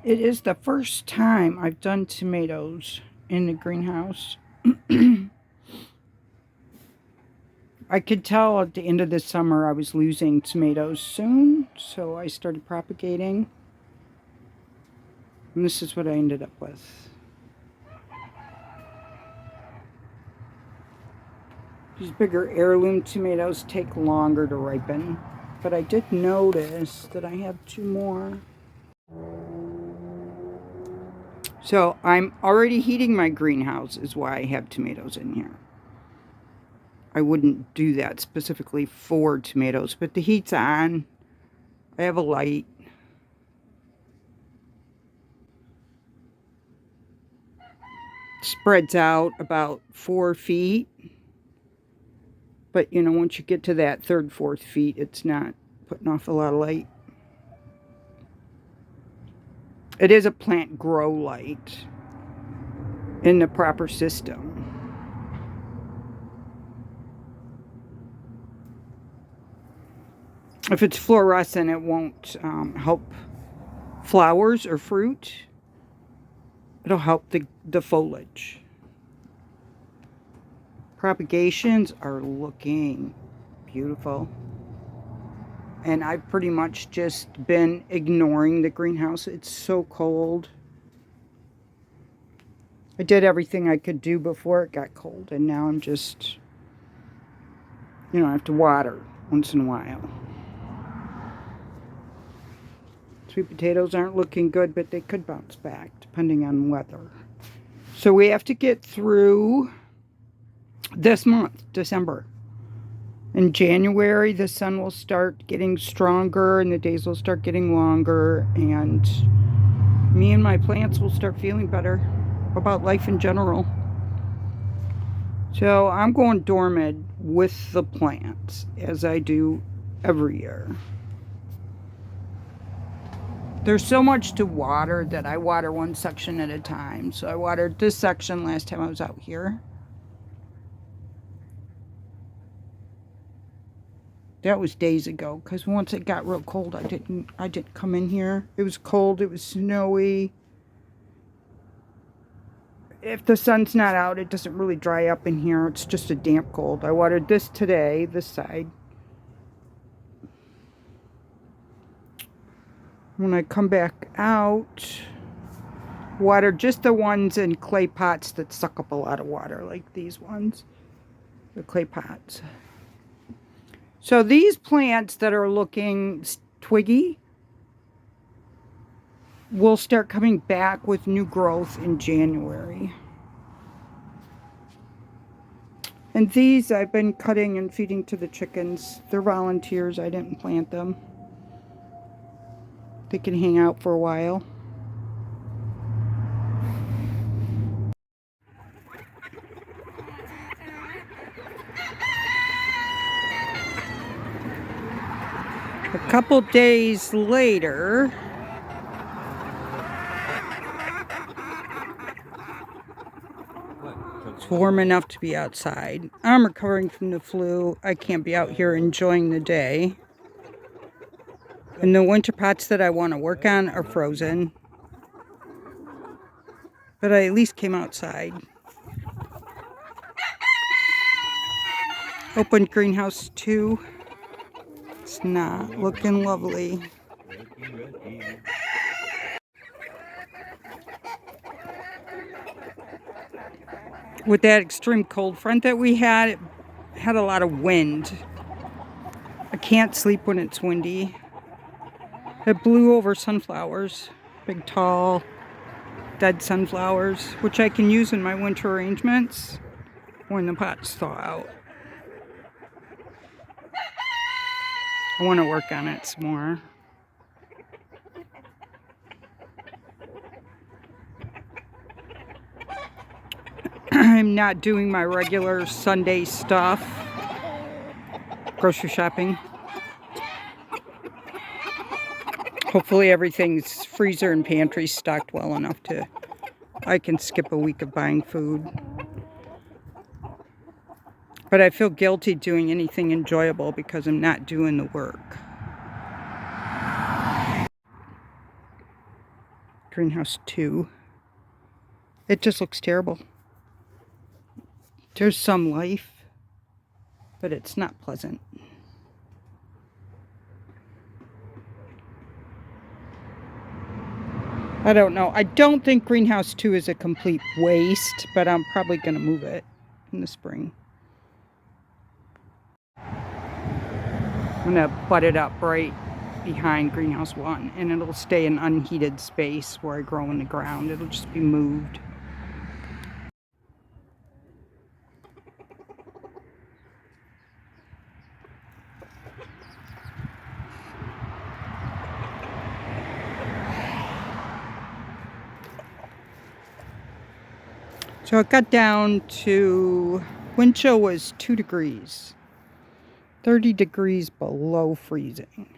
It is the first time I've done tomatoes in the greenhouse. I could tell at the end of the summer I was losing tomatoes soon, so I started propagating. And this is what I ended up with. These bigger heirloom tomatoes take longer to ripen, but I did notice that I have 2 more. So I'm already heating my greenhouse is why I have tomatoes in here. I wouldn't do that specifically for tomatoes, but the heat's on. I have a light. Spreads out about 4 feet. But, you know, once you get to that 3rd, 4th feet, it's not putting off a lot of light. It is a plant grow light in the proper system. If it's fluorescent, it won't help flowers or fruit. It'll help the foliage. Propagations are looking beautiful. And I've pretty much just been ignoring the greenhouse. It's so cold. I did everything I could do before it got cold, and now I'm just, you know, I have to water once in a while. Sweet potatoes aren't looking good, but they could bounce back depending on weather. So we have to get through this month, December. In January, the sun will start getting stronger and the days will start getting longer, and me and my plants will start feeling better about life in general. So I'm going dormant with the plants, as I do every year. There's so much to water that I water one section at a time. So I watered this section last time I was out here. That was days ago, because once it got real cold, I didn't come in here. It was cold, it was snowy. If the sun's not out, it doesn't really dry up in here. It's just a damp cold. I watered this today, this side. When I come back out, water just the ones in clay pots that suck up a lot of water, like these ones, the clay pots. So these plants that are looking twiggy will start coming back with new growth in January. And these I've been cutting and feeding to the chickens. They're volunteers. I didn't plant them. They can hang out for a while. A couple days later, it's warm enough to be outside. I'm recovering from the flu. I can't be out here enjoying the day. And the winter pots that I want to work on are frozen. But I at least came outside. Opened greenhouse 2. It's not looking lovely. With that extreme cold front that we had, it had a lot of wind. I can't sleep when it's windy. It blew over sunflowers, big tall dead sunflowers, which I can use in my winter arrangements when the pots thaw out. I want to work on it some more. I'm not doing my regular Sunday stuff, grocery shopping. Hopefully everything's freezer and pantry stocked well enough to I can skip a week of buying food. But I feel guilty doing anything enjoyable because I'm not doing the work. greenhouse 2. It just looks terrible. There's some life, but it's not pleasant. I don't know. I don't think greenhouse 2 is a complete waste, but I'm probably going to move it in the spring. I'm going to butt it up right behind greenhouse 1, and it'll stay in unheated space where I grow in the ground. It'll just be moved. So it got down to, wind chill was 2 degrees, 30 degrees below freezing.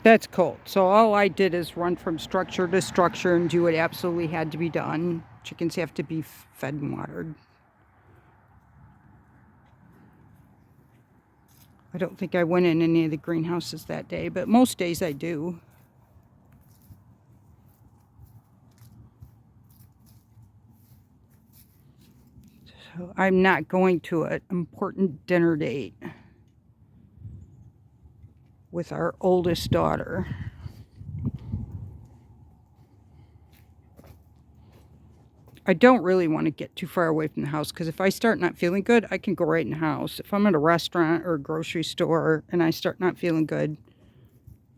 That's cold. So all I did is run from structure to structure and do what absolutely had to be done. Chickens have to be fed and watered. I don't think I went in any of the greenhouses that day, but most days I do. So I'm not going to an important dinner date with our oldest daughter. I don't really want to get too far away from the house, because if I start not feeling good, I can go right in the house. If I'm at a restaurant or a grocery store and I start not feeling good,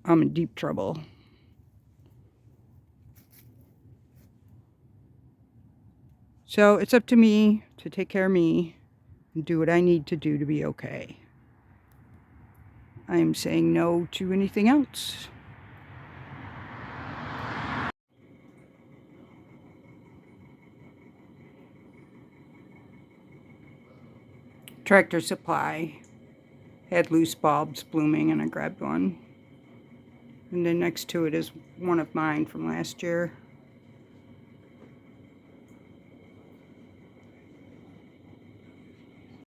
I'm in deep trouble. So it's up to me to take care of me and do what I need to do to be okay. I am saying no to anything else. Tractor Supply had loose bulbs blooming, and I grabbed one. And then next to it is one of mine from last year.